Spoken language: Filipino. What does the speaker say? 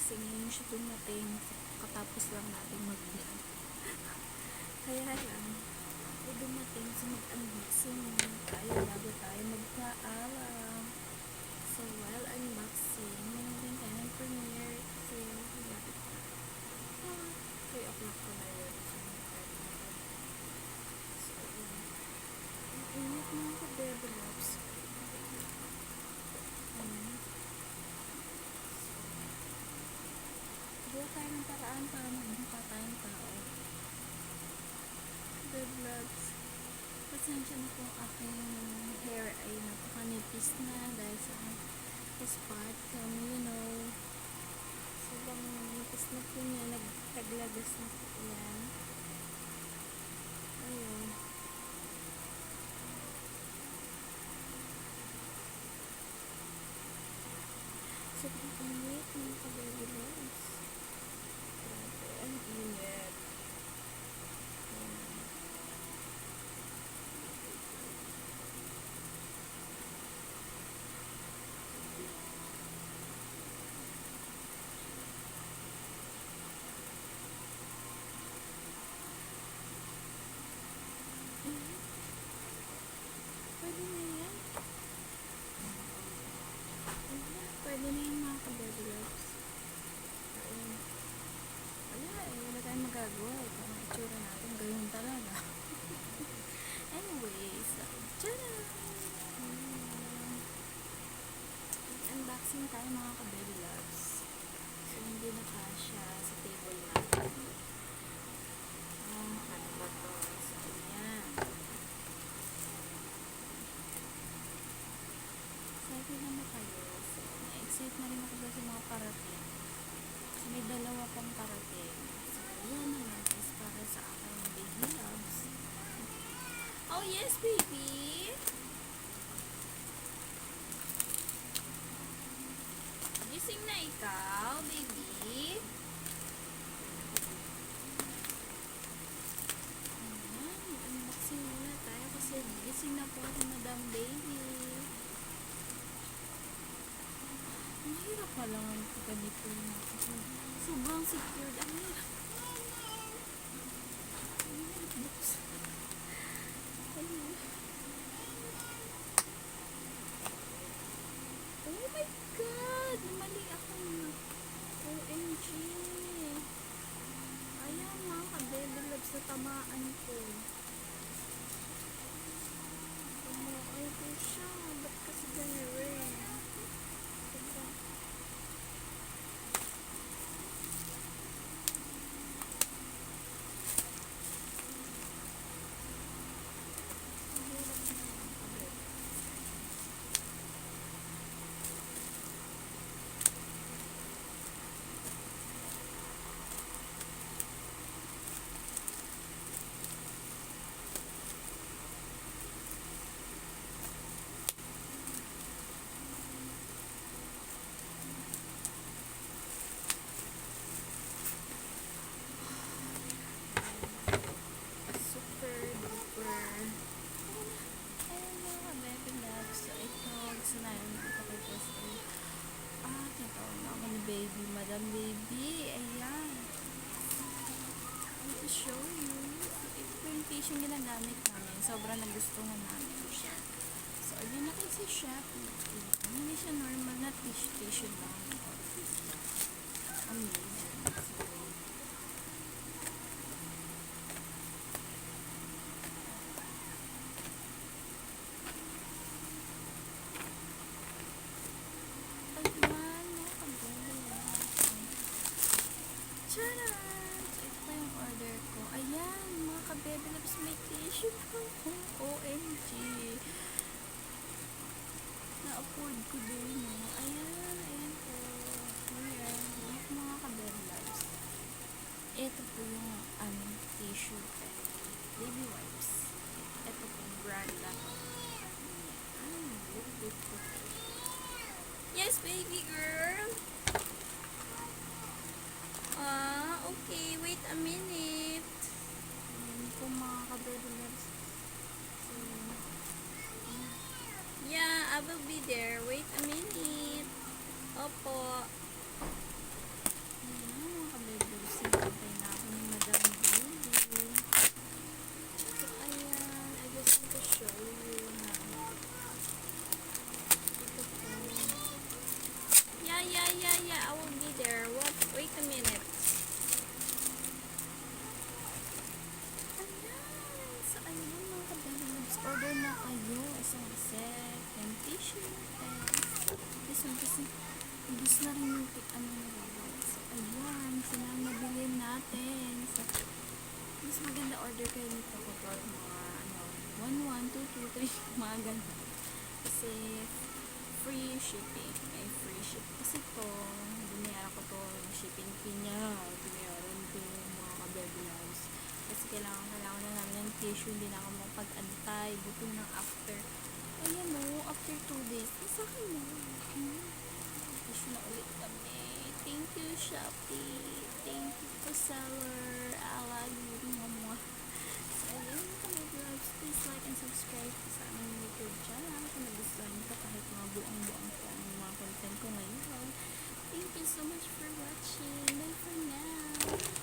kasi ngayon siya dumating. Katapos lang natin mag-vlog. Kaya lang, dumating sa mag-unboxing tayo bago tayo magpaalam. So, while unboxing, meron din tayo ng premiere kasi lapit na. 3 o'clock ko na yun. So, ang init mga ka-baby loves. Gawa tayo ng paraan para magbuka tayong tao. Baby loves, pasensya na po aking hair ay napakanipis na dahil sa postpartum, sobrang nipis na po niya, nagtaglagas na po yan. Ayun. Sobrang init mga ka-baby loves. Grabe, ang init. Pwede na yan. Pwede na yan mga ka-baby loves. Ayun. Wala tayong magagawa. Parang itsura natin, ganyan talaga. Anyways, tcharam! Unboxing tayo mga ka-baby loves. So, hindi na kasya sa table natin. Ano ba to? So, yan. Excited na ba kayo? So, na-excite na rin ako ba sa mga parating? So, may dalawa pang parating. So, yan naman is para sa aking baby loves. Oh, yes, baby! Gising na ikaw, baby? Ayan, unboxing muna tayo kasi gising na po ako, madam baby. Mahirap pala ang ganito na. Sobrang secured. Ang hirap. Oh my God! Mali ako na. OMG! Ayan mga ka-baby loves na tamaan ko. Tamaan ko siya. Ba't kasi ganyan? Baby, madam baby, ayan. I want to show you. Ito po yung tissue ginagamit namin. Sobrang nagustuhan namin siya. So, yun na kasi siya. Hindi siya normal na tissue lang. Amazing. Tcharam! So, ito pa yung order ko. Ayan, mga ka-baby loves, may tissue po. OMG. Na-afford ko din, no? Ayan po. Ayan, mga ka-baby loves. Ito po yung aming tissue. Baby wipes. Ito po yung brand na to. Look. Yes, baby girl! Okay, wait a minute. Ayan po mga ka-baby loves. So, yeah, I will be there. Wait a minute. Opo. Order na kayo. Isang set. And tissue. And ubus na rin yung ano na babaw. So, ayan. Sila ang nabili natin. So, mas maganda order kayo nito kapag mga ano, 1, 1, 2, 2, 3, mga ganun. Kasi free shipping. May free ship. Kasi to, binayaran ko to yung shipping fee niya. Binayaran ko mga ka-baby loves. Kasi kailangan na namin ng tissue. Hindi na ako makapag-antay. Buti na after. Ayan o, after 2 days. Sa akin mo. Tissue na ulit kami. Thank you, Shopee. Thank you po, seller. I love you, mama. So, ayun kami, vlogs. Please like and subscribe sa aming YouTube channel. Kung nagustuhan nyo kahit mga buong-buong po ang mga content ko ngayon. Thank you so much for watching. Bye for now.